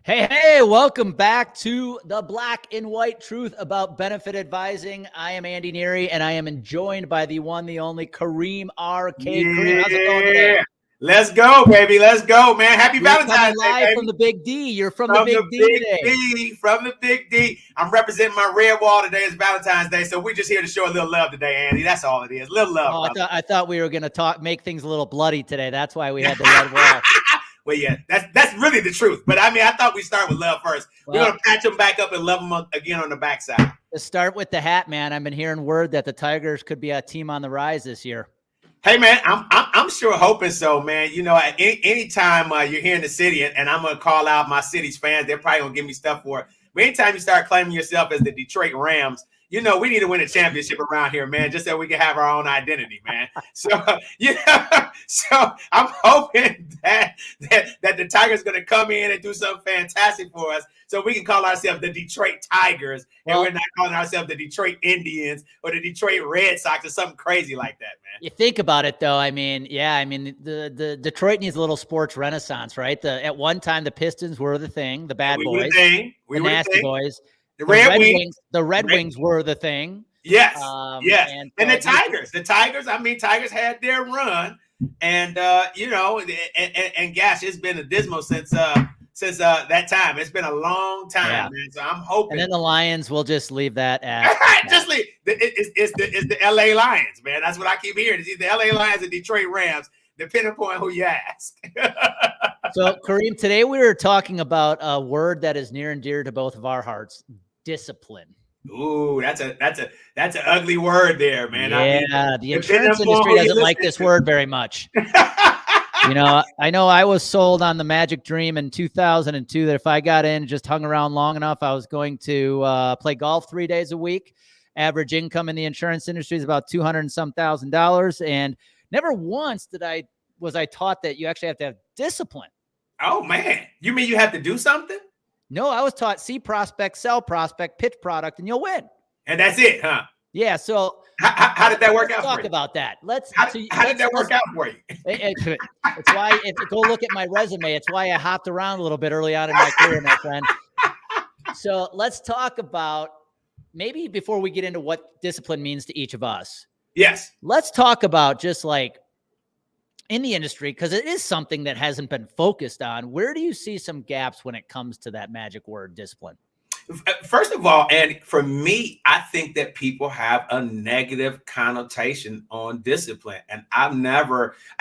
Hey, welcome back to the Black and White Truth about Benefit Advising. I am Andy Neary, and I am joined by the one, the only Kareim R.K. Yeah. Kareim, how's it going today? Let's go, baby. Let's go, man. Happy Valentine's Day, live baby. from the Big D. You're from the Big D today. From the Big D. I'm representing my red wall today. It's Valentine's Day, so we're just here to show a little love today, Andy. That's all it is. A little love, brother. I thought we were going to make things a little bloody today. That's why we had the red wall. Well, yeah, that's really the truth. But I mean, I thought we'd start with love first. Well, we're going to patch them back up and love them again on the backside. Let's start with the hat, man. I've been hearing word that the Tigers could be a team on the rise this year. Hey, man, I'm sure hoping so, man. You know, anytime you're here in the city, and I'm going to call out my city's fans, they're probably going to give me stuff for it. But anytime you start claiming yourself as the Detroit Rams, you know, we need to win a championship around here, man, just so we can have our own identity, man. So, so I'm hoping that the Tigers are going to come in and do something fantastic for us so we can call ourselves the Detroit Tigers, and we're not calling ourselves the Detroit Indians or the Detroit Red Sox or something crazy like that, man. You think about it, though. I mean, the Detroit needs a little sports renaissance, right? At one time, the Pistons were the thing, the bad boys, the nasty boys. The Red Wings were the thing. Yes. Yes. And the Tigers. The Tigers, I mean, Tigers had their run. And you know, and gosh, it's been a dismal since that time. It's been a long time, man. So I'm hoping. And then the Lions will just leave that at just leave. It's the LA Lions, man. That's what I keep hearing. It's either LA Lions or Detroit Rams, depending upon who you ask. So, Kareim, today we were talking about a word that is near and dear to both of our hearts: discipline. Ooh, that's an ugly word there, man. Yeah, I mean, the insurance industry doesn't like this word very much. You know, I know I was sold on the magic dream in 2002 that if I got in and just hung around long enough, I was going to play golf 3 days a week. Average income in the insurance industry is about $200 and some thousand, and never once was I taught that you actually have to have discipline. Oh man, you mean you have to do something? No, I was taught see prospect, sell prospect, pitch product, and you'll win. And that's it, huh? Yeah. So how did that work out for you? Talk about that. How did that work out for you? It's why, if you go look at my resume, it's why I hopped around a little bit early on in my career, my friend. So let's talk about, maybe before we get into what discipline means to each of us. Yes. Let's talk about just like in the industry, because it is something that hasn't been focused on. Where do you see some gaps when it comes to that magic word, discipline? First of all, and for me, I think that people have a negative connotation on discipline. And I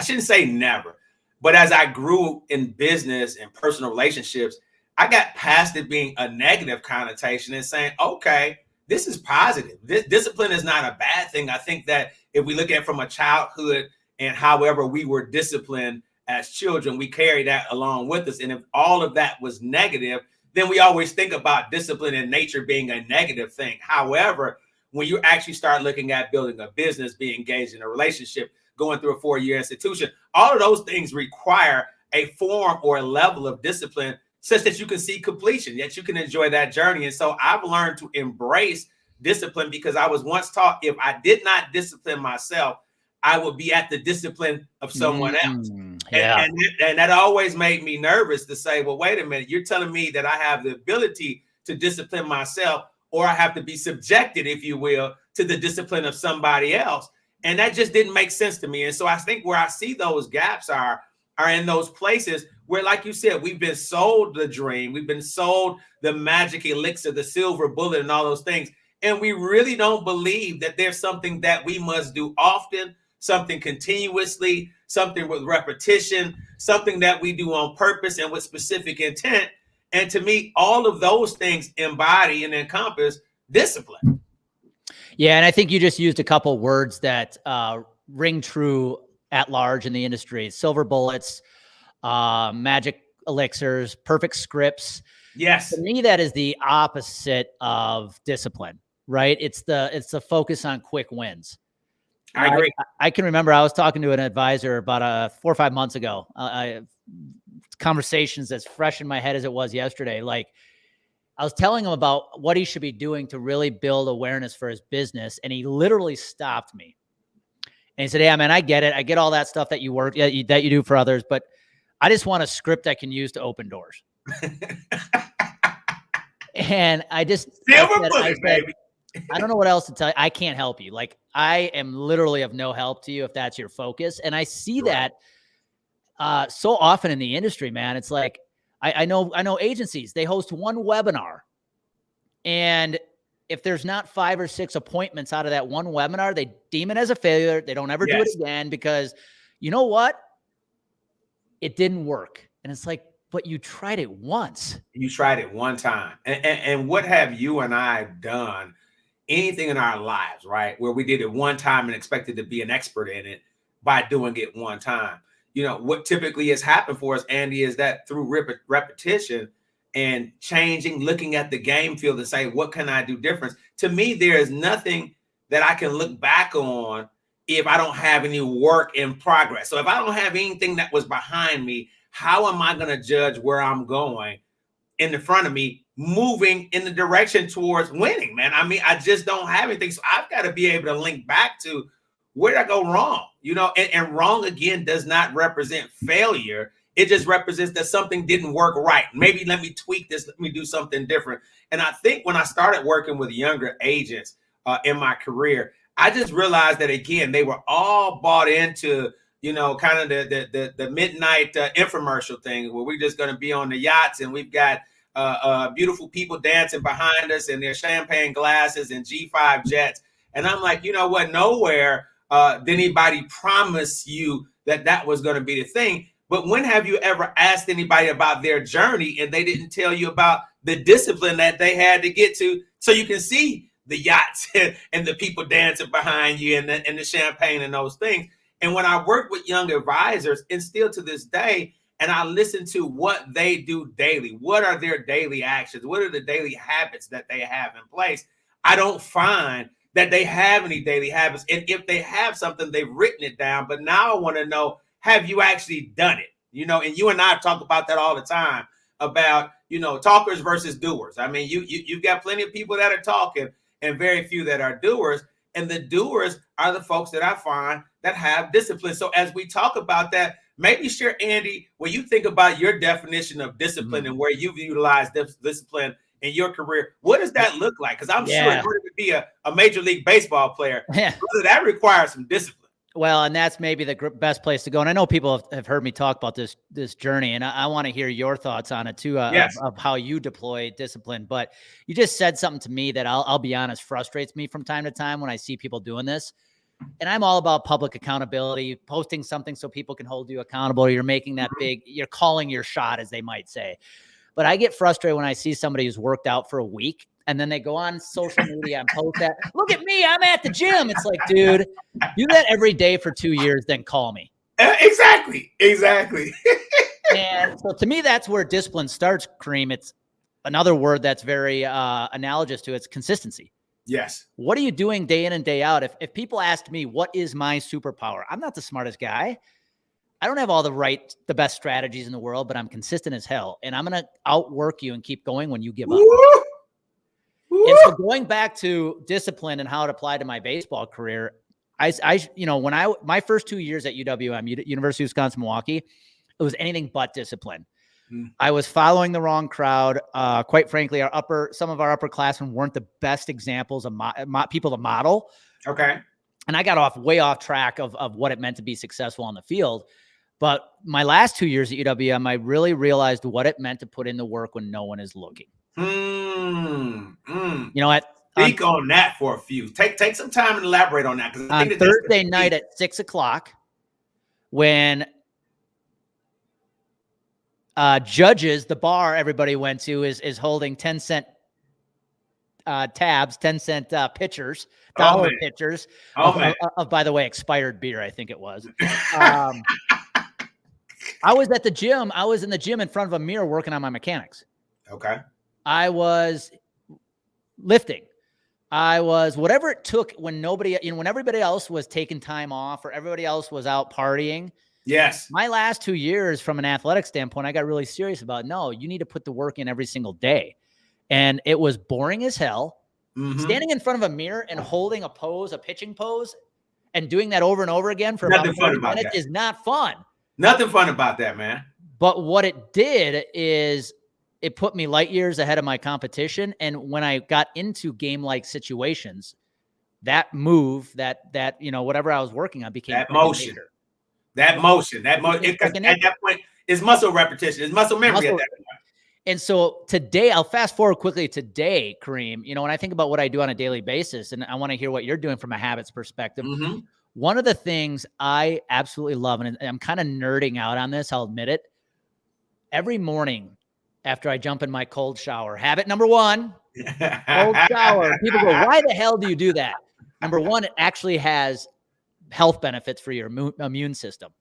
shouldn't say never, but as I grew in business and personal relationships, I got past it being a negative connotation and saying, okay, this is positive. This discipline is not a bad thing. I think that if we look at it from a childhood and however we were disciplined as children, we carry that along with us. And if all of that was negative, then we always think about discipline in nature being a negative thing. However, when you actually start looking at building a business, being engaged in a relationship, going through a 4-year institution, all of those things require a form or a level of discipline such that you can see completion, that you can enjoy that journey. And so I've learned to embrace discipline because I was once taught if I did not discipline myself, I would be at the discipline of someone else. Yeah. And that always made me nervous to say, well, wait a minute, you're telling me that I have the ability to discipline myself, or I have to be subjected, if you will, to the discipline of somebody else. And that just didn't make sense to me. And so I think where I see those gaps are in those places where, like you said, we've been sold the dream. We've been sold the magic elixir, the silver bullet, and all those things. And we really don't believe that there's something that we must do often, something continuously, something with repetition, something that we do on purpose and with specific intent. And to me, all of those things embody and encompass discipline. Yeah, and I think you just used a couple words that ring true at large in the industry: silver bullets, magic elixirs, perfect scripts. Yes. To me, that is the opposite of discipline, right? It's the focus on quick wins. I agree. I can remember I was talking to an advisor about 4 or 5 months ago. Conversations as fresh in my head as it was yesterday. Like, I was telling him about what he should be doing to really build awareness for his business, and he literally stopped me. And he said, "Yeah, man, I get it. I get all that stuff that you do for others, but I just want a script I can use to open doors." And I just silver bullet, baby. I don't know what else to tell you. I can't help you. Like, I am literally of no help to you if that's your focus. And I see that so often in the industry, man. It's like, I know agencies, they host one webinar, and if there's not 5 or 6 appointments out of that one webinar, they deem it as a failure. They don't ever do it again because, you know what? It didn't work. And it's like, but you tried it once. You tried it one time. And what have you and I done anything in our lives, right, where we did it one time and expected to be an expert in it by doing it one time? You know, what typically has happened for us, Andy, is that through repetition and changing, looking at the game field and say, what can I do different? To me, there is nothing that I can look back on if I don't have any work in progress. So if I don't have anything that was behind me, how am I going to judge where I'm going in the front of me, moving in the direction towards winning, man? I mean, I just don't have anything. So I've got to be able to link back to where did I go wrong? You know, and wrong again does not represent failure. It just represents that something didn't work right. Maybe let me tweak this. Let me do something different. And I think when I started working with younger agents in my career, I just realized that, again, they were all bought into, you know, kind of the midnight infomercial thing where we're just going to be on the yachts and we've got beautiful people dancing behind us and their champagne glasses and G5 jets. And I'm like, you know what? Nowhere did anybody promise you that that was going to be the thing. But when have you ever asked anybody about their journey and they didn't tell you about the discipline that they had to get to so you can see the yachts and the people dancing behind you and the champagne and those things? And when I work with young advisors, and still to this day, and I listen to what they do daily, what are their daily actions, what are the daily habits that they have in place, I don't find that they have any daily habits. And if they have something, they've written it down. But now I want to know, have you actually done it? You know, and you and I talk about that all the time about, you know, talkers versus doers. I mean, you've got plenty of people that are talking and very few that are doers. And the doers are the folks that I find that have discipline. So as we talk about that, maybe share, Andy, when you think about your definition of discipline and where you've utilized discipline in your career, what does that look like? Because I'm sure in order to be a Major League Baseball player, that requires some discipline. Well, and that's maybe the best place to go. And I know people have heard me talk about this journey, and I want to hear your thoughts on it too, of how you deploy discipline. But you just said something to me that I'll be honest, frustrates me from time to time when I see people doing this. And I'm all about public accountability, posting something so people can hold you accountable. You're making that big, you're calling your shot, as they might say. But I get frustrated when I see somebody who's worked out for a week and then they go on social media and post that, look at me, I'm at the gym. It's like, dude, do that every day for 2 years, then call me. Exactly. And so to me, that's where discipline starts, Kareem. It's another word that's very analogous to it's consistency. Yes. What are you doing day in and day out? If people asked me, what is my superpower? I'm not the smartest guy. I don't have all the best strategies in the world, but I'm consistent as hell. And I'm going to outwork you and keep going when you give up. And so going back to discipline and how it applied to my baseball career, when my first 2 years at UWM, University of Wisconsin-Milwaukee, it was anything but discipline. I was following the wrong crowd. Quite frankly, some of our upperclassmen weren't the best examples of people to model. Okay. And I got way off track of what it meant to be successful on the field. But my last 2 years at UWM, I really realized what it meant to put in the work when no one is looking. You know, speak on that for a few. Take some time and elaborate on that. On Thursday night at 6:00, when Judges, the bar everybody went to, is holding 10-cent tabs, 10-cent pitchers, dollar pitchers of, by the way, expired beer, I think it was. I was at the gym. I was in the gym in front of a mirror working on my mechanics. Okay. I was lifting. I was whatever it took when when everybody else was taking time off or everybody else was out partying. Yes. My last 2 years from an athletic standpoint, I got really serious about, no, you need to put the work in every single day. And it was boring as hell. Standing in front of a mirror and holding a pitching pose and doing that over and over again for about 30 minutes is not fun. Nothing fun about that, man. But what it did is it put me light years ahead of my competition. And when I got into game-like situations, that move, that whatever I was working on became that motion. nature. That motion. At that point, it's muscle repetition. It's muscle memory at that point. And so today, I'll fast forward quickly today, Kareem. When I think about what I do on a daily basis, and I want to hear what you're doing from a habits perspective. Mm-hmm. One of the things I absolutely love, and I'm kind of nerding out on this, I'll admit it. Every morning after I jump in my cold shower, habit number one, cold shower. People go, why the hell do you do that? Number one, it actually has health benefits for your immune system.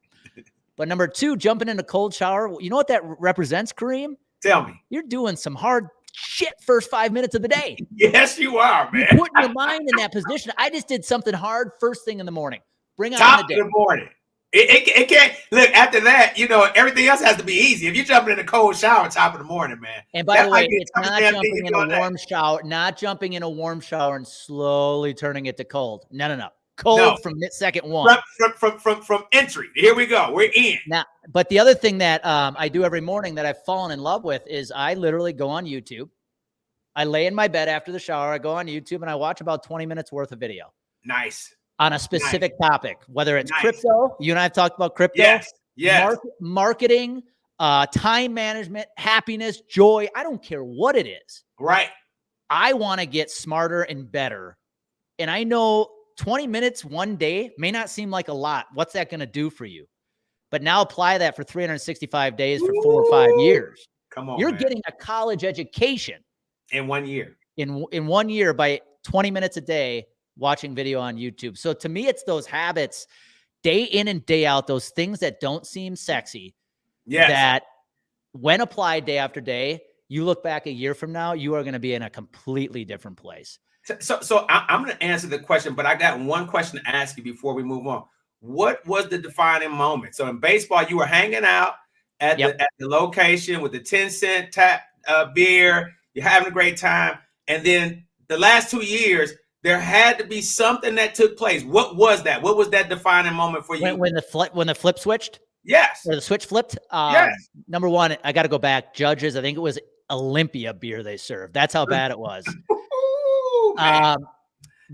But number two, jumping in a cold shower, you know what that represents, Kareem? Tell me. You're doing some hard shit first 5 minutes of the day. Yes, you are, man. You're putting your mind in that position. I just did something hard first thing in the morning. Bring on top the day. Of the morning. It can't look after that. Everything else has to be easy. If you're jumping in a cold shower, top of the morning, man. And by the way, it's not jumping in a warm shower, not jumping in a warm shower and slowly turning it to cold. No. Cold from second one. From entry. Here we go. We're in. Now, but the other thing that I do every morning that I've fallen in love with is I literally go on YouTube. I lay in my bed after the shower. I go on YouTube and I watch about 20 minutes worth of video. Nice. On a specific topic, whether it's crypto. You and I have talked about crypto. Yes. Marketing, time management, happiness, joy. I don't care what it is. Right. I want to get smarter and better. And I know 20 minutes one day may not seem like a lot. What's that going to do for you? But now apply that for 365 days for 4 or 5 years. Come on, you're getting a college education in 1 year. In 1 year by 20 minutes a day watching video on YouTube. So to me, it's those habits day in and day out, those things that don't seem sexy. Yes. That when applied day after day, you look back a year from now, you are going to be in a completely different place. So I'm going to answer the question, but I got one question to ask you before we move on. What was the defining moment? So in baseball, you were hanging out at the location with the 10-cent tap beer. You're having a great time. And then the last 2 years, there had to be something that took place. What was that? What was that defining moment for you? When the flip switched? Yes. Or the switch flipped? Yes. Number one, I got to go back. Judges, I think it was Olympia beer they served. That's how bad it was.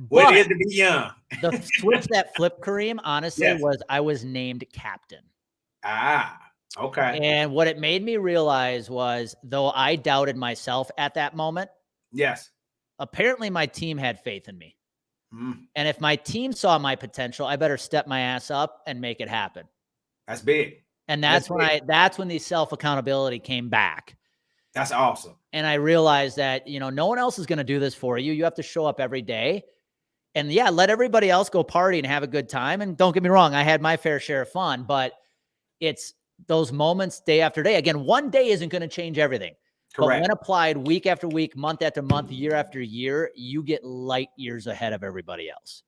What it is to be young. The switch that flipped, Kareem, honestly, was I was named captain. Okay. And what it made me realize was, though I doubted myself at that moment, apparently my team had faith in me. And if my team saw my potential, I better step my ass up and make it happen. That's big. And that's when the self-accountability came back. That's awesome. And I realized that, no one else is going to do this for you. You have to show up every day. And let everybody else go party and have a good time. And don't get me wrong, I had my fair share of fun, but it's those moments day after day. Again, one day isn't going to change everything. Correct. But when applied week after week, month after month, year after year, you get light years ahead of everybody else.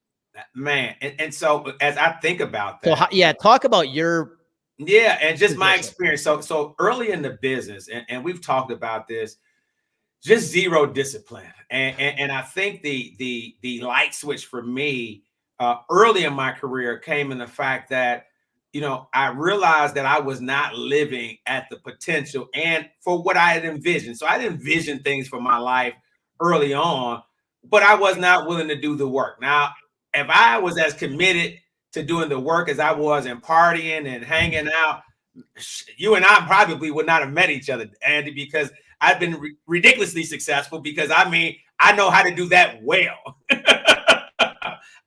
Man. And so as I think about that. So, talk about your. Yeah. And just my experience. So early in the business, and we've talked about this, just zero discipline. And I think the light switch for me early in my career came in the fact that, I realized that I was not living at the potential and for what I had envisioned. So I had envisioned things for my life early on, but I was not willing to do the work. Now, if I was as committed to doing the work as I was in partying and hanging out, you and I probably would not have met each other, Andy, because I've been ridiculously successful because I know how to do that well.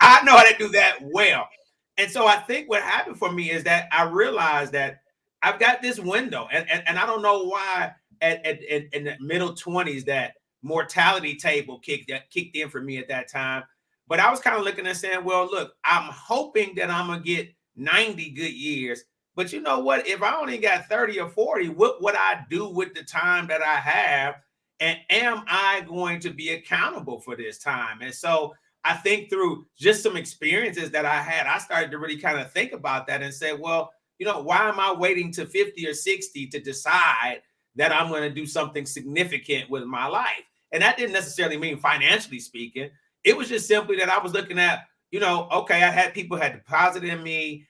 I know how to do that well. And so I think what happened for me is that I realized that I've got this window and I don't know why in the middle 20s that mortality table kicked in for me at that time. But I was kind of looking and saying, well, look, I'm hoping that I'm going to get 90 good years. But you know what? If I only got 30 or 40, what would I do with the time that I have? And am I going to be accountable for this time? And so I think through just some experiences that I had, I started to really kind of think about that and say, well, why am I waiting to 50 or 60 to decide that I'm going to do something significant with my life? And that didn't necessarily mean financially speaking. It was just simply that I was looking at, okay, I had people had deposited in me.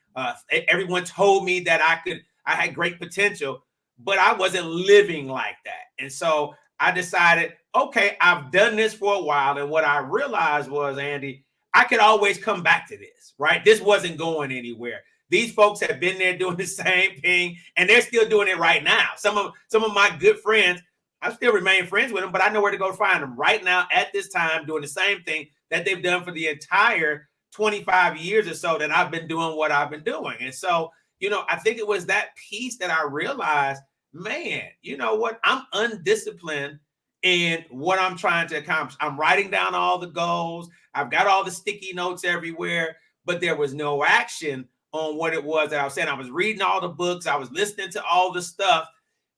Everyone told me that I had great potential, but I wasn't living like that. And so I decided, okay, I've done this for a while. And what I realized was, Andy, I could always come back to this, right? This wasn't going anywhere. These folks have been there doing the same thing, and they're still doing it right now. Some of my good friends, I still remain friends with them, but I know where to go find them right now at this time doing the same thing that they've done for the entire 25 years or so that I've been doing what I've been doing. And so, I think it was that piece that I realized, man, you know what? I'm undisciplined in what I'm trying to accomplish. I'm writing down all the goals. I've got all the sticky notes everywhere, but there was no action on what it was that I was saying. I was reading all the books. I was listening to all the stuff,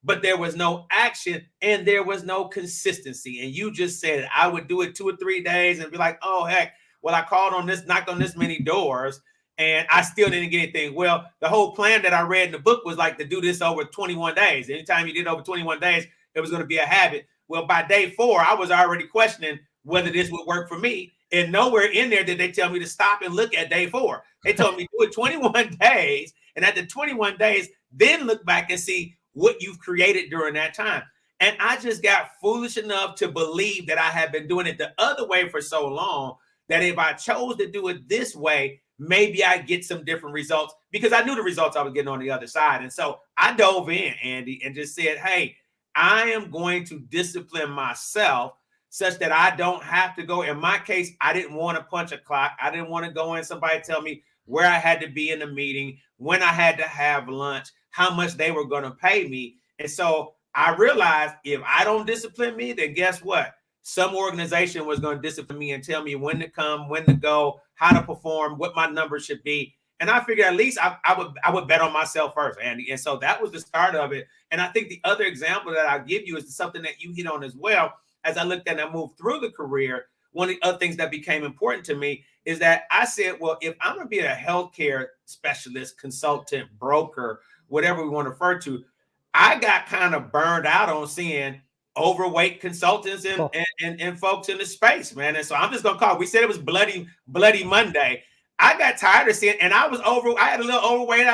but there was no action and there was no consistency. And you just said it. I would do it 2 or 3 days and be like, oh, heck, well, I called on this, knocked on this many doors, and I still didn't get anything. Well, the whole plan that I read in the book was like to do this over 21 days. Anytime you did over 21 days, it was going to be a habit. Well, by day 4, I was already questioning whether this would work for me. And nowhere in there did they tell me to stop and look at day 4. They told me do it 21 days. And at the 21 days, then look back and see what you've created during that time. And I just got foolish enough to believe that I had been doing it the other way for so long that if I chose to do it this way, maybe I get some different results, because I knew the results I was getting on the other side. And so I dove in, Andy, and just said, hey, I am going to discipline myself such that I don't have to go. In my case, I didn't want to punch a clock. I didn't want to go in, somebody tell me where I had to be in the meeting, when I had to have lunch, how much they were going to pay me. And so I realized if I don't discipline me, then guess what? Some organization was going to discipline me and tell me when to come, when to go, how to perform, what my numbers should be. And I figured at least I would bet on myself first, Andy. And so that was the start of it. And I think the other example that I'll give you is something that you hit on as well. As I looked at and I moved through the career, one of the other things that became important to me is that I said, well, if I'm going to be a healthcare specialist, consultant, broker, whatever we want to refer to, I got kind of burned out on seeing overweight consultants and folks in the space, man. And so I'm just going to call it. We said it was bloody Monday. I got tired of seeing, and I had a little overweight.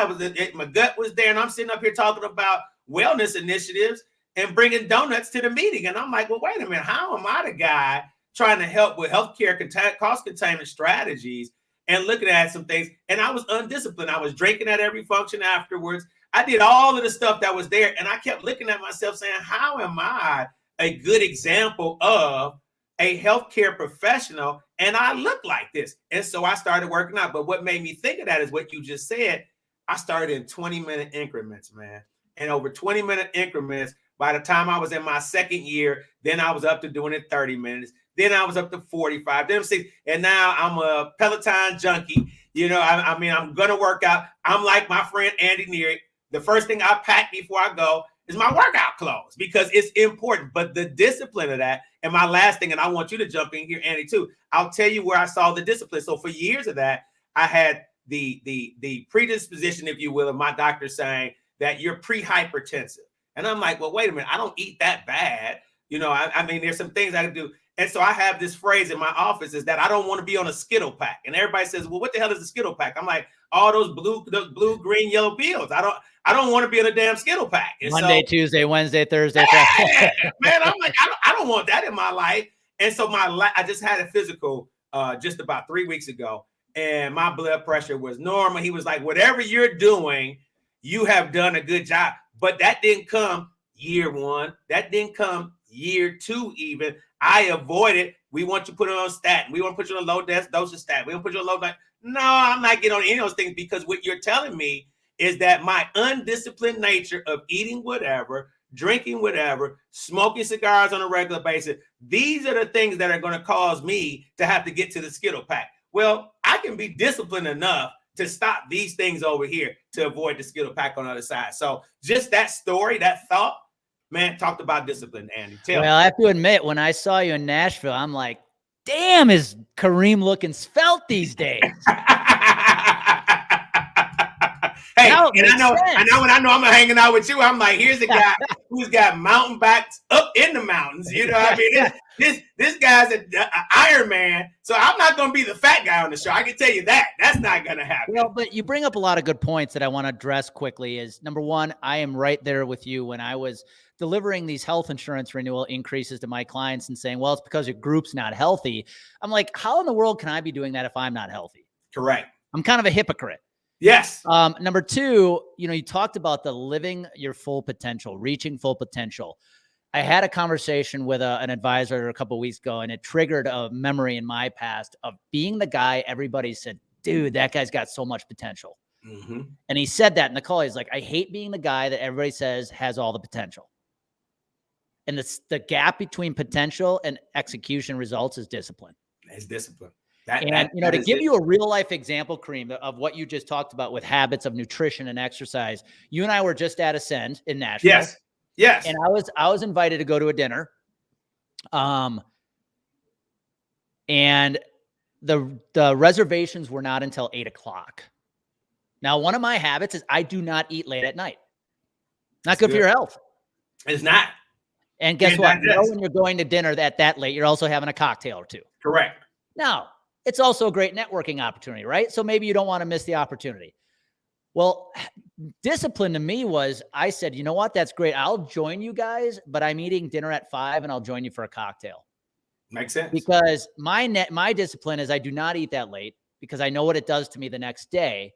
My gut was there, and I'm sitting up here talking about wellness initiatives and bringing donuts to the meeting. And I'm like, well, wait a minute. How am I the guy trying to help with healthcare cost containment strategies and looking at some things? And I was undisciplined. I was drinking at every function afterwards. I did all of the stuff that was there. And I kept looking at myself saying, how am I a good example of a healthcare professional? And I look like this. And so I started working out. But what made me think of that is what you just said. I started in 20-minute increments, man. And over 20-minute increments, by the time I was in my second year, then I was up to doing it 30 minutes. Then I was up to 45, then 60. And now I'm a Peloton junkie. I mean, I'm going to work out. I'm like my friend Andy Neary. The first thing I pack before I go is my workout clothes, because it's important. But the discipline of that, and my last thing, and I want you to jump in here, Andy, too. I'll tell you where I saw the discipline. So for years of that, I had the predisposition, if you will, of my doctor saying that you're pre-hypertensive. And I'm like, well, wait a minute, I don't eat that bad. I mean, there's some things I can do. And so I have this phrase in my office is that I don't want to be on a Skittle pack. And everybody says, well, what the hell is a Skittle pack? I'm like, all those blue, green, yellow pills. I don't want to be in a damn Skittle pack. And Monday, Tuesday, Wednesday, Thursday. Yeah, man, I'm like, I don't want that in my life. And so I just had a physical just about 3 weeks ago, and my blood pressure was normal. He was like, whatever you're doing, you have done a good job. But that didn't come year 1. That didn't come year 2 even. I avoided. We want you to put it on statin. We want to put you on a low dose of statin. We want to put you on low dose. No, I'm not getting on any of those things, because what you're telling me is that my undisciplined nature of eating whatever, drinking whatever, smoking cigars on a regular basis, these are the things that are going to cause me to have to get to the Skittle pack. Well, I can be disciplined enough to stop these things over here to avoid the Skittle pack on the other side. So just that story, that thought, man, talked about discipline, Andy. Well, I have to admit, when I saw you in Nashville, I'm like, damn, is Kareem looking svelte these days? Hey, No, and I know when I'm hanging out with you, I'm like, here's a guy who's got mountain bikes up in the mountains. You know what I mean? This guy's an Iron Man, so I'm not going to be the fat guy on the show. I can tell you that. That's not going to happen. Well, but you bring up a lot of good points that I want to address quickly. Is number one, I am right there with you when I was delivering these health insurance renewal increases to my clients and saying, well, it's because your group's not healthy. I'm like, how in the world can I be doing that if I'm not healthy? Correct. I'm kind of a hypocrite. Yes. Number two, you talked about the living your full potential, reaching full potential. I had a conversation with an advisor a couple of weeks ago, and it triggered a memory in my past of being the guy everybody said, dude, that guy's got so much potential. Mm-hmm. And he said that in the call. He's like, I hate being the guy that everybody says has all the potential. And the gap between potential and execution results is discipline. It's discipline. To give you a real life example, Kareem, of what you just talked about with habits of nutrition and exercise, you and I were just at Ascend in Nashville. Yes. And I was invited to go to a dinner. And the reservations were not until 8:00. Now, one of my habits is I do not eat late at night. Not good for your health. It's not. And guess what? When you're going to dinner that late, you're also having a cocktail or two. Correct. Now, it's also a great networking opportunity, right? So maybe you don't want to miss the opportunity. Well, discipline to me was, I said, you know what? That's great. I'll join you guys, but I'm eating dinner at 5 and I'll join you for a cocktail. Makes sense. Because my discipline is I do not eat that late because I know what it does to me the next day.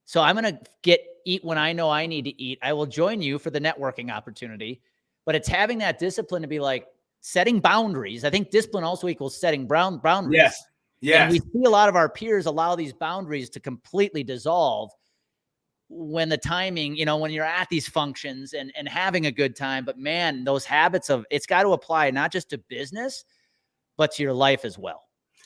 So I'm going to eat when I know I need to eat. I will join you for the networking opportunity, but it's having that discipline to be like setting boundaries. I think discipline also equals setting boundaries. Yes. Yes. And we see a lot of our peers allow these boundaries to completely dissolve when the timing, when you're at these functions and having a good time. But man, those habits it's got to apply not just to business, but to your life as well.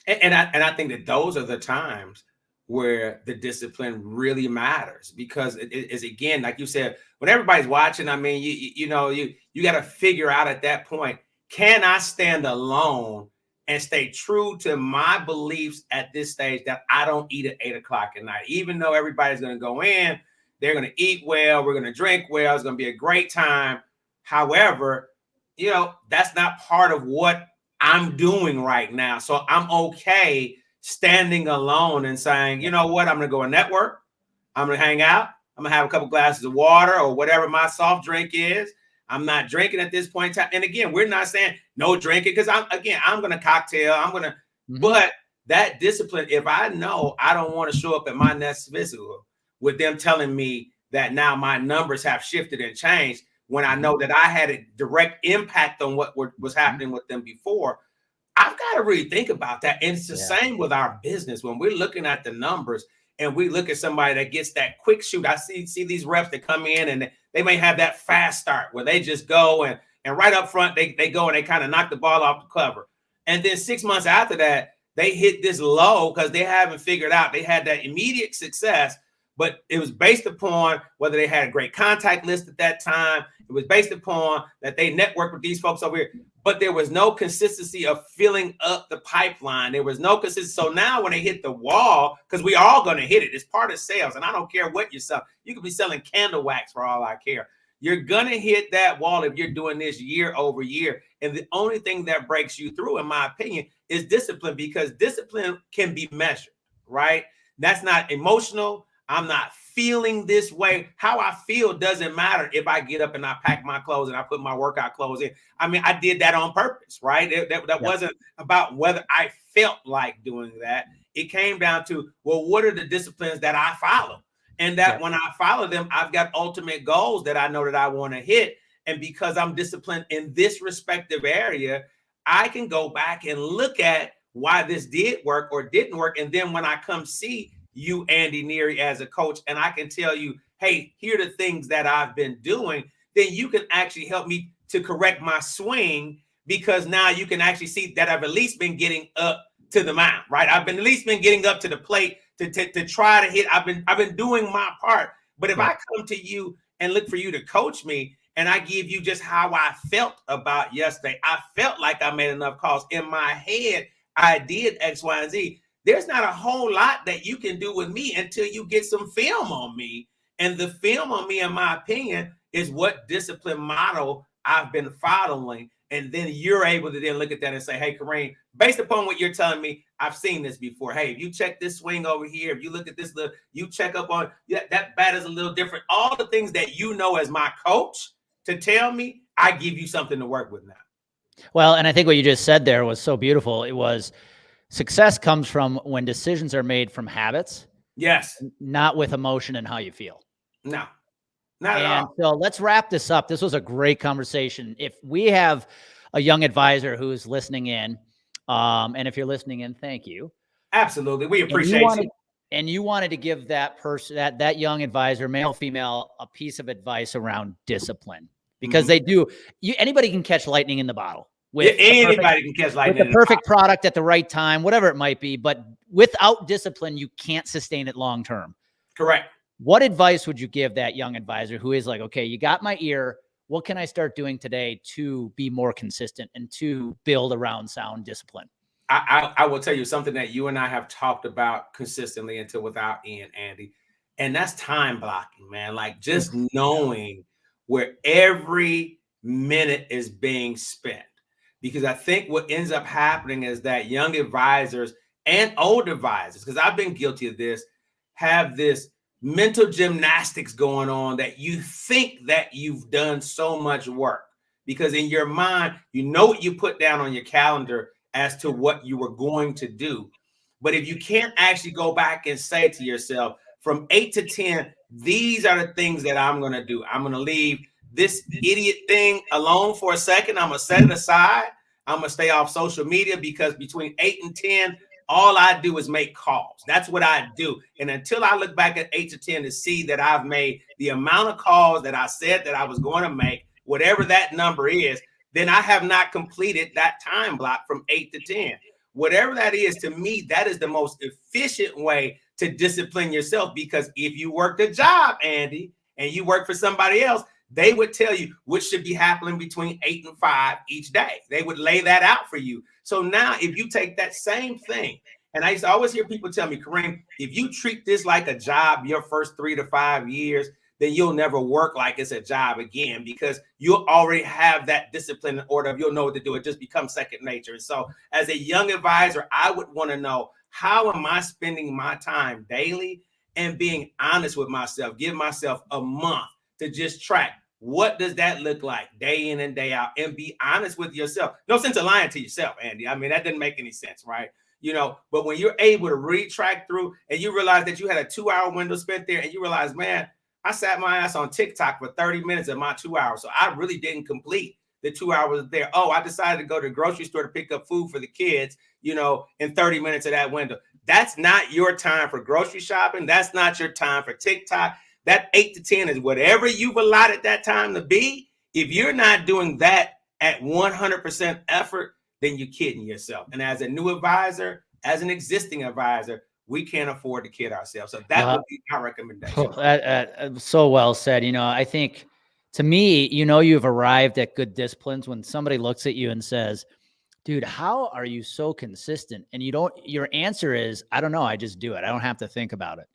And I think that those are the times where the discipline really matters, because it is, again, like you said, when everybody's watching, I mean, you got to figure out at that point, can I stand alone and stay true to my beliefs at this stage that I don't eat at 8:00 at night, even though everybody's going to go in, they're going to eat well, we're going to drink well, it's going to be a great time. However, that's not part of what I'm doing right now. So I'm okay standing alone and saying, you know what, I'm going to go and network. I'm going to hang out. I'm going to have a couple glasses of water or whatever my soft drink is. I'm not drinking at this point in time. And again, we're not saying no drinking, because I'm going to cocktail. But that discipline, if I know I don't want to show up at my next physical with them telling me that now my numbers have shifted and changed, when I know that I had a direct impact on what was happening with them before, I've got to really think about that. And it's the same with our business. When we're looking at the numbers and we look at somebody that gets that quick shoot, I see these reps that come in and they may have that fast start where they just go and right up front, they go and they kind of knock the ball off the cover. And then 6 months after that, they hit this low because they haven't figured out. They had that immediate success, but it was based upon whether they had a great contact list at that time. It was based upon that they networked with these folks over here, but there was no consistency of filling up the pipeline. There was no consistency. So now when they hit the wall, because we all going to hit it, it's part of sales. And I don't care what you sell. You could be selling candle wax for all I care. You're going to hit that wall if you're doing this year over year. And the only thing that breaks you through, in my opinion, is discipline, because discipline can be measured, right? That's not emotional. I'm not feeling this way. How I feel doesn't matter if I get up and I pack my clothes and I put my workout clothes in. I mean, I did that on purpose, right? That wasn't about whether I felt like doing that. It came down to, well, what are the disciplines that I follow? And that when I follow them, I've got ultimate goals that I know that I want to hit. And because I'm disciplined in this respective area, I can go back and look at why this did work or didn't work. And then when I come see you, Andy Neary, as a coach, and I can tell you, hey, here are the things that I've been doing, then you can actually help me to correct my swing, because now you can actually see that I've at least been getting up to the mound, right? I've been at least been getting up to the plate to try to hit. I've been doing my part. But if I come to you and look for you to coach me, and I give you just how I felt about yesterday, I felt like I made enough calls. In my head, I did X, Y, and Z. There's not a whole lot that you can do with me until you get some film on me And the film on me, in my opinion, is what discipline model I've been following. And then you're able to then look at that and say, hey, Kareem, based upon what you're telling me, I've seen this before. Hey, if you check this swing over here, if you look at this, you check up on, yeah, that bat is a little different. All the things that you know as my coach to tell me, I give you something to work with now. Well, and I think what you just said there was so beautiful. It was success comes from when decisions are made from habits. Yes. Not with emotion and how you feel. No. Not at all. So let's wrap this up. This was a great conversation. If we have a young advisor who's listening in, and if you're listening in, thank you. Absolutely. We appreciate you. And you wanted to give that person, that young advisor, male, female, a piece of advice around discipline, because they do. Anybody can catch lightning in the bottle. Anybody can catch lightning. With the perfect product at the right time, whatever it might be. But without discipline, you can't sustain it long term. Correct. What advice would you give that young advisor who is like, okay, you got my ear. What can I start doing today to be more consistent and to build around sound discipline? I will tell you something that you and I have talked about consistently until without Ian, Andy, and that's time blocking, man. Like just knowing where every minute is being spent. Because I think what ends up happening is that young advisors and old advisors, because I've been guilty of this, have this mental gymnastics going on that you think that you've done so much work, because in your mind, you know what you put down on your calendar as to what you were going to do. But if you can't actually go back and say to yourself, from 8 to 10, these are the things that I'm going to do. I'm going to leave this idiot thing alone for a second. I'm going to set it aside. I'm going to stay off social media, because between 8 and 10, all I do is make calls. That's what I do. And until I look back at 8 to 10 to see that I've made the amount of calls that I said that I was going to make, whatever that number is, then I have not completed that time block from 8 to 10. Whatever that is, to me, that is the most efficient way to discipline yourself. Because if you worked a job, Andy, and you work for somebody else, they would tell you what should be happening between 8 and 5 each day. They would lay that out for you. So now if you take that same thing, and I used to always hear people tell me, Kareem, if you treat this like a job your first 3 to 5 years, then you'll never work like it's a job again, because you'll already have that discipline in order. You'll know what to do. It just becomes second nature. And so as a young advisor, I would want to know, how am I spending my time daily, and being honest with myself, give myself a month to just track. What does that look like day in and day out? And be honest with yourself. No sense of lying to yourself, Andy. I mean, that didn't make any sense, right? You know, but when you're able to really track through, and you realize that you had a 2-hour window spent there, and you realize, man, I sat my ass on TikTok for 30 minutes of my 2 hours. So I really didn't complete the 2 hours there. Oh, I decided to go to the grocery store to pick up food for the kids, you know, in 30 minutes of that window. That's not your time for grocery shopping. That's not your time for TikTok. That 8 to 10 is whatever you've allotted that time to be. If you're not doing that at 100% effort, then you're kidding yourself. And as a new advisor, as an existing advisor, we can't afford to kid ourselves. So that would be my recommendation. So well said. You know, I think to me, you know, you've arrived at good disciplines when somebody looks at you and says, dude, how are you so consistent? And your answer is, I don't know. I just do it. I don't have to think about it.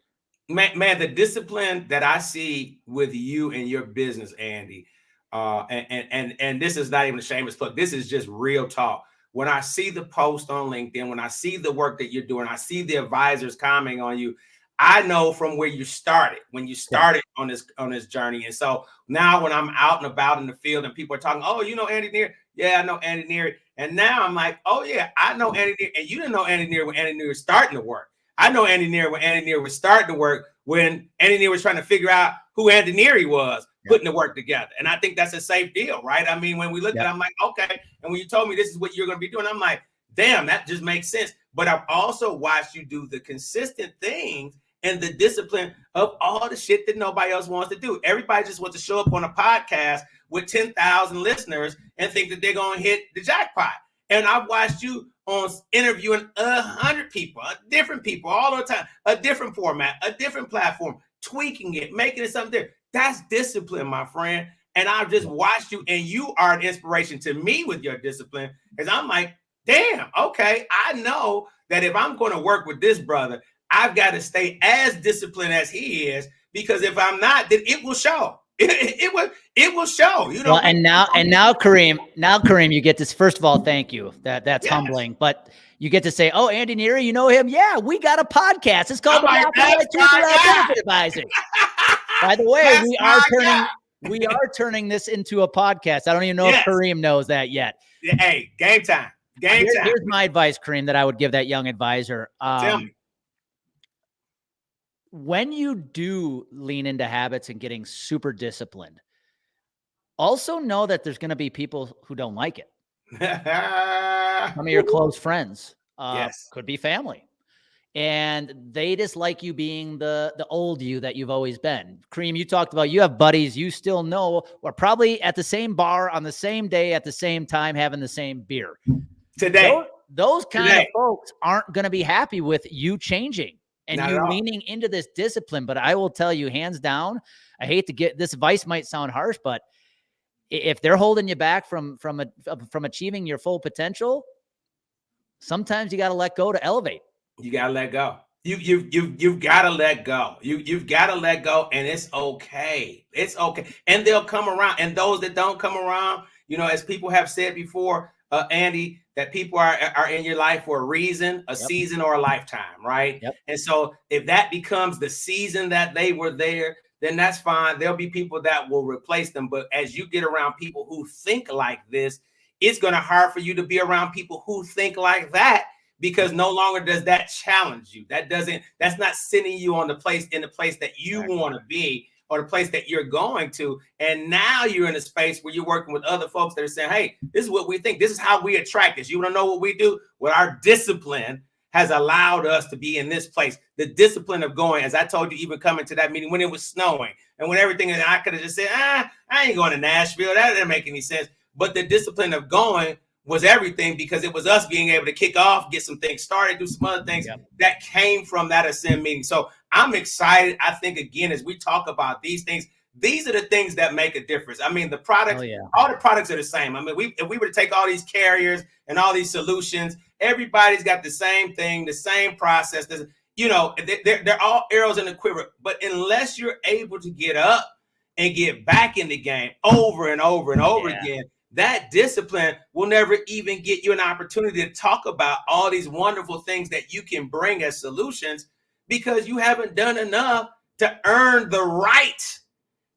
Man, the discipline that I see with you and your business, Andy, and this is not even a shameless plug. This is just real talk. When I see the post on LinkedIn, when I see the work that you're doing, I see the advisors commenting on you, I know from where you started, when you started on this journey. And so now when I'm out and about in the field and people are talking, oh, you know Andy Neary? Yeah, I know Andy Neary. And now I'm like, oh yeah, I know Andy Neary. And you didn't know Andy Neary when Andy Neary was starting to work. I know Andy Neary when Andy Neary was starting to work, when Andy Neary was trying to figure out who Andy Neary was, putting the work together. And I think that's a safe deal, right? I mean, when we look at it, I'm like, okay. And when you told me this is what you're going to be doing, I'm like, damn, that just makes sense. But I've also watched you do the consistent things and the discipline of all the shit that nobody else wants to do. Everybody just wants to show up on a podcast with 10,000 listeners and think that they're going to hit the jackpot. And I've watched you on interviewing 100 people, different people all the time, a different format, a different platform, tweaking it, making it something different. That's discipline, my friend. And I've just watched you, and you are an inspiration to me with your discipline, because I'm like, damn, okay, I know that if I'm going to work with this brother, I've got to stay as disciplined as he is, because if I'm not, then it will show. It will show. You know. Well, and now, Kareem, you get this. First of all, thank you. That's humbling. But you get to say, "Oh, Andy Neary, you know him? Yeah, we got a podcast. It's called the Benefit Advisor." By the way, we are turning this into a podcast. I don't even know if Kareem knows that yet. Hey, game time. Here's my advice, Kareem, that I would give that young advisor. Tell me. When you do lean into habits and getting super disciplined, also know that there's going to be people who don't like it. Some of your close friends, could be family, and they dislike you being the old you that you've always been. Kareem, you talked about you have buddies you still know are probably at the same bar on the same day at the same time having the same beer. Today, those kind of folks aren't going to be happy with you changing and you leaning into this discipline. But I will tell you, hands down, I hate to get this advice might sound harsh, but if they're holding you back from achieving your full potential, sometimes you got to let go to elevate. You got to let go. You've got to let go. You've got to let go, and it's okay. It's okay. And they'll come around. And those that don't come around, you know, as people have said before, Andy, that people are in your life for a reason, a season, or a lifetime, right? Yep. And so if that becomes the season that they were there, then that's fine. There'll be people that will replace them. But as you get around people who think like this, it's going to be hard for you to be around people who think like that, because no longer does that challenge you. That's not sending you in the place that you want to be, or the place that you're going to. And now you're in a space where you're working with other folks that are saying, hey, this is what we think. This is how we attract this. You want to know what we do? Well, our discipline has allowed us to be in this place. The discipline of going, as I told you, even coming to that meeting when it was snowing and when everything, and I could have just said, I ain't going to Nashville. That didn't make any sense. But the discipline of going was everything, because it was us being able to kick off, get some things started, do some other things that came from that Ascend meeting. So I'm excited. I think, again, as we talk about these things, these are the things that make a difference. I mean, the products, all the products are the same. I mean, if we were to take all these carriers and all these solutions, everybody's got the same thing, the same process. You know, they're all arrows in the quiver. But unless you're able to get up and get back in the game over and over and over again, that discipline will never even get you an opportunity to talk about all these wonderful things that you can bring as solutions, because you haven't done enough to earn the right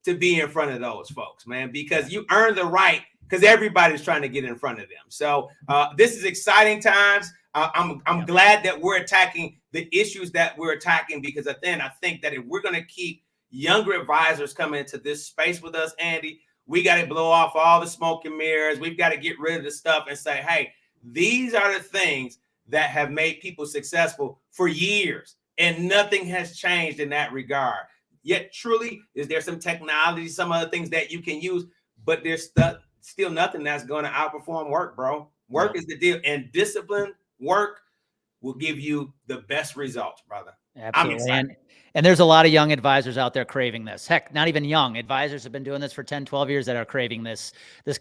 to be in front of those folks, man, because you earn the right because everybody's trying to get in front of them. So this is exciting times. I'm glad that we're attacking the issues that we're attacking, because then I think that if we're going to keep younger advisors coming into this space with us, Andy, we got to blow off all the smoke and mirrors. We've got to get rid of the stuff and say, hey, these are the things that have made people successful for years, and nothing has changed in that regard. Yet, truly, is there some technology, some other things that you can use, but there's still nothing that's going to outperform work, bro. Work is the deal, and disciplined work will give you the best results, brother. Absolutely. And there's a lot of young advisors out there craving this. Heck, not even young advisors have been doing this for 10, 12 years that are craving this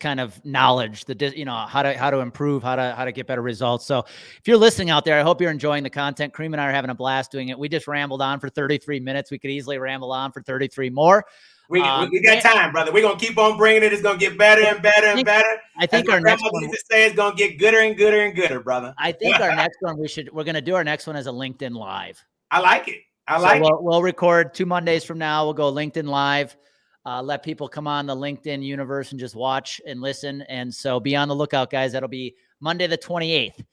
kind of knowledge, how to improve, how to get better results. So if you're listening out there, I hope you're enjoying the content. Kareem and I are having a blast doing it. We just rambled on for 33 minutes. We could easily ramble on for 33 more. We got time, brother. We're going to keep on bringing it. It's going to get better and better and better. I think our next one used to say it's going to get gooder and gooder and gooder, brother. I think our next one, we're going to do our next one as a LinkedIn Live. I like it. We'll record 2 Mondays from now. We'll go LinkedIn Live, let people come on the LinkedIn universe and just watch and listen. And so be on the lookout, guys. That'll be Monday the 28th.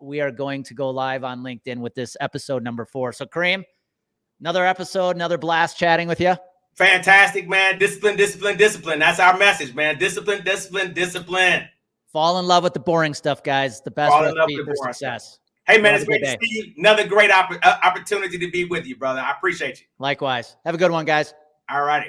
We are going to go live on LinkedIn with this episode number 4. So Kareem, another episode, another blast chatting with you. Fantastic, man. Discipline, discipline, discipline. That's our message, man. Discipline, discipline, discipline. Fall in love with the boring stuff, guys. The best recipe for success. Stuff. Hey, man, it's great to see you. Another great opportunity to be with you, brother. I appreciate you. Likewise. Have a good one, guys. All righty.